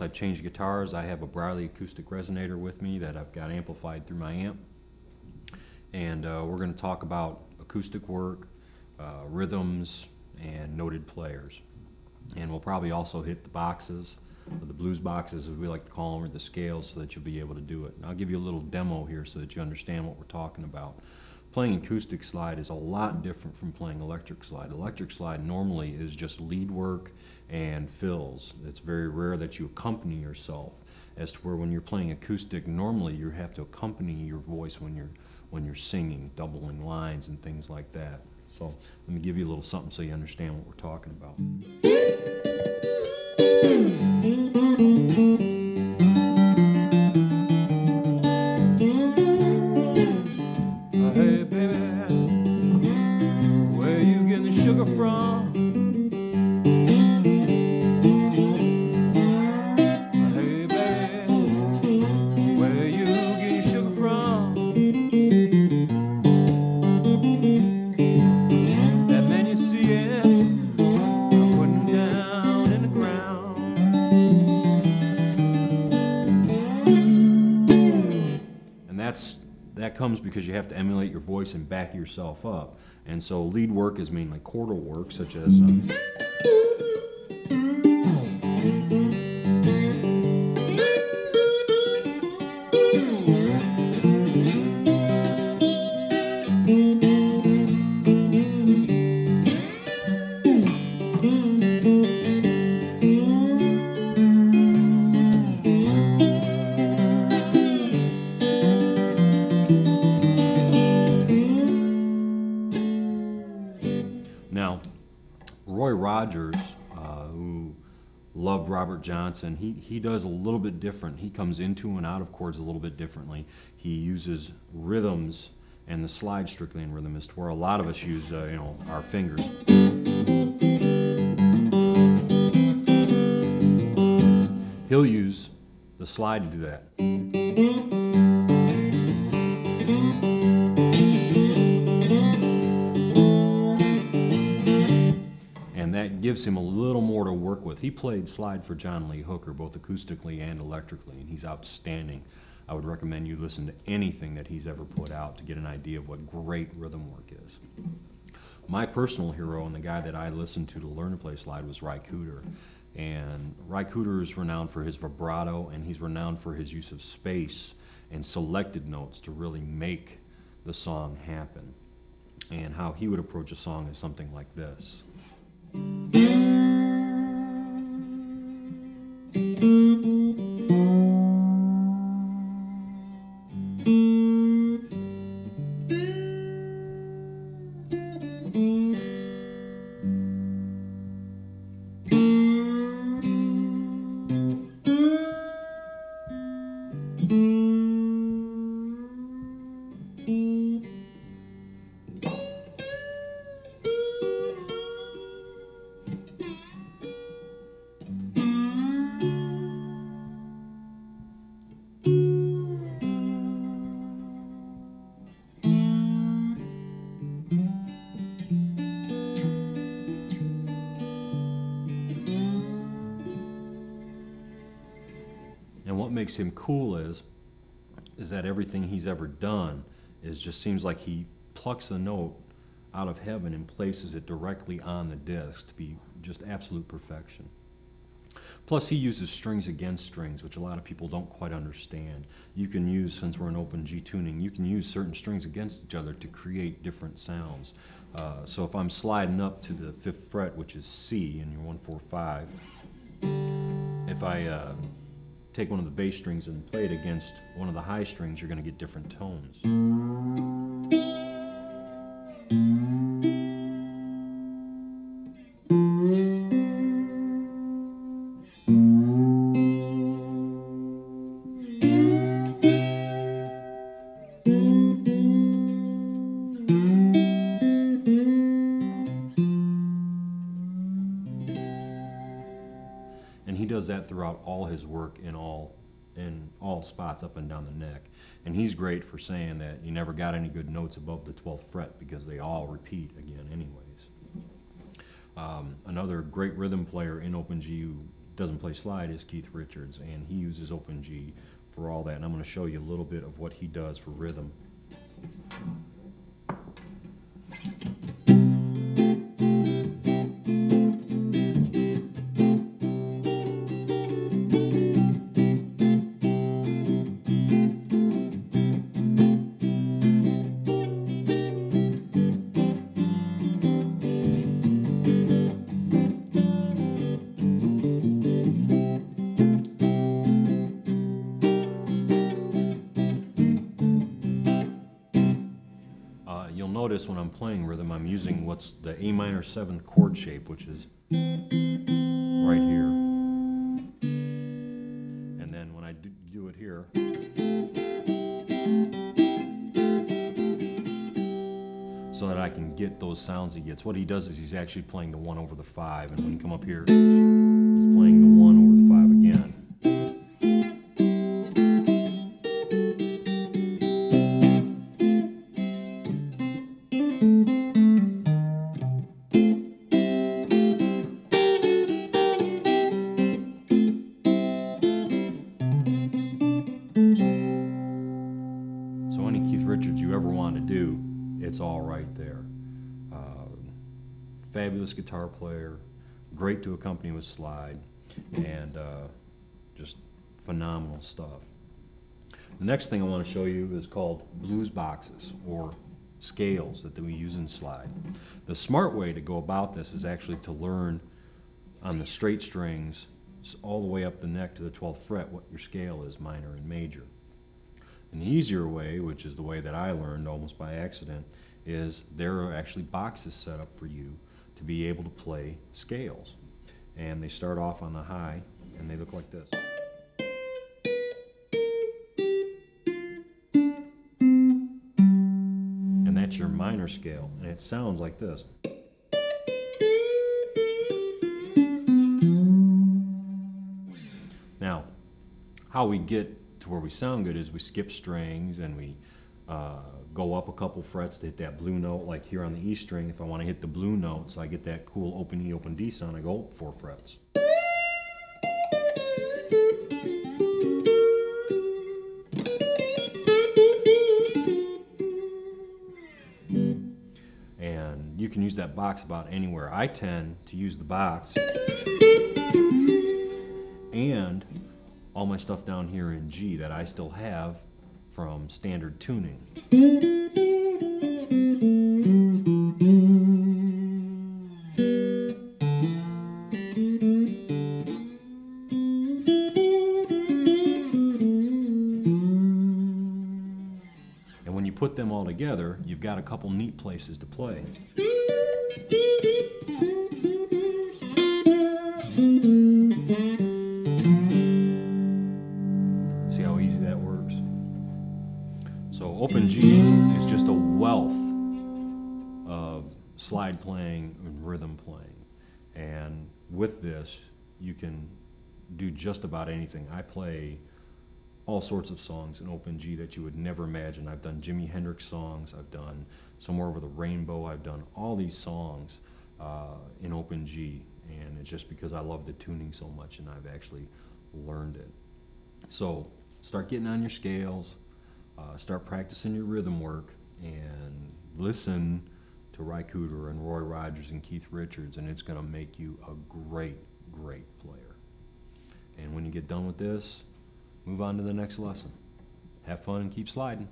house. I've changed guitars. I have a Briley acoustic resonator with me that I've got amplified through my amp. And we're going to talk about acoustic work, rhythms, and noted players. And we'll probably also hit the boxes, or the blues boxes as we like to call them, or the scales, so that you'll be able to do it. And I'll give you a little demo here so that you understand what we're talking about. Playing acoustic slide is a lot different from playing electric slide. Electric slide normally is just lead work and fills. It's very rare that you accompany yourself, as to where when you're playing acoustic, normally you have to accompany your voice when you're singing, doubling lines and things like that. So let me give you a little something so you understand what we're talking about. Hey baby, where you getting the sugar from? Hey baby, where you getting sugar from? That man you see it, I'm putting him down in the ground. And that comes because you have to emulate your voice and back yourself up. And so lead work is mainly chordal work, such as now, Roy Rogers, who loved Robert Johnson, he does a little bit different. He comes into and out of chords a little bit differently. He uses rhythms and the slide strictly in rhythm, as to where a lot of us use our fingers. He'll use the slide to do that. And that gives him a little more to work with. He played slide for John Lee Hooker, both acoustically and electrically, and he's outstanding. I would recommend you listen to anything that he's ever put out to get an idea of what great rhythm work is. My personal hero and the guy that I listened to learn to play slide was Ry Cooder. And Ry Cooder is renowned for his vibrato, and he's renowned for his use of space and selected notes to really make the song happen. And how he would approach a song is something like this. And what makes him cool is that everything he's ever done just seems like he plucks the note out of heaven and places it directly on the disc to be just absolute perfection. Plus, he uses strings against strings, which a lot of people don't quite understand. You can use, since we're in open G tuning, you can use certain strings against each other to create different sounds. So if I'm sliding up to the 5th fret, which is C in your 1-4-5, if I take one of the bass strings and play it against one of the high strings, you're going to get different tones. And he does that throughout all his work in all spots up and down the neck. And he's great for saying that you never got any good notes above the 12th fret because they all repeat again anyways. Another great rhythm player in Open G who doesn't play slide is Keith Richards, and he uses open G for all that. And I'm going to show you a little bit of what he does for rhythm. You'll notice when I'm playing rhythm, I'm using what's the A minor 7th chord shape, which is right here. And then when I do it here, so that I can get those sounds he gets. What he does is he's actually playing the 1 over the 5, and when you come up here, he's playing the 1 over the 5 again. So any Keith Richards you ever want to do, it's all right there. Fabulous guitar player, great to accompany with slide, and just phenomenal stuff. The next thing I want to show you is called blues boxes, or scales that we use in slide. The smart way to go about this is actually to learn on the straight strings all the way up the neck to the 12th fret what your scale is, minor and major. An easier way, which is the way that I learned almost by accident, is there are actually boxes set up for you to be able to play scales. And they start off on the high, and they look like this. And that's your minor scale, and it sounds like this. Now, how we get to where we sound good is we skip strings and we go up a couple frets to hit that blue note. Like here on the E string, if I want to hit the blue note so I get that cool open E, open D sound, I go up 4 frets. And you can use that box about anywhere. I tend to use the box and all my stuff down here in G that I still have from standard tuning. And when you put them all together, you've got a couple neat places to play. See how easy that works? So open G is just a wealth of slide playing and rhythm playing. And with this, you can do just about anything. I play all sorts of songs in open G that you would never imagine. I've done Jimi Hendrix songs, I've done Somewhere Over the Rainbow, I've done all these songs in open G. And it's just because I love the tuning so much and I've actually learned it. So start getting on your scales, start practicing your rhythm work, and listen to Ry Cooder and Roy Rogers and Keith Richards, and it's going to make you a great, great player. And when you get done with this, move on to the next lesson. Have fun and keep sliding.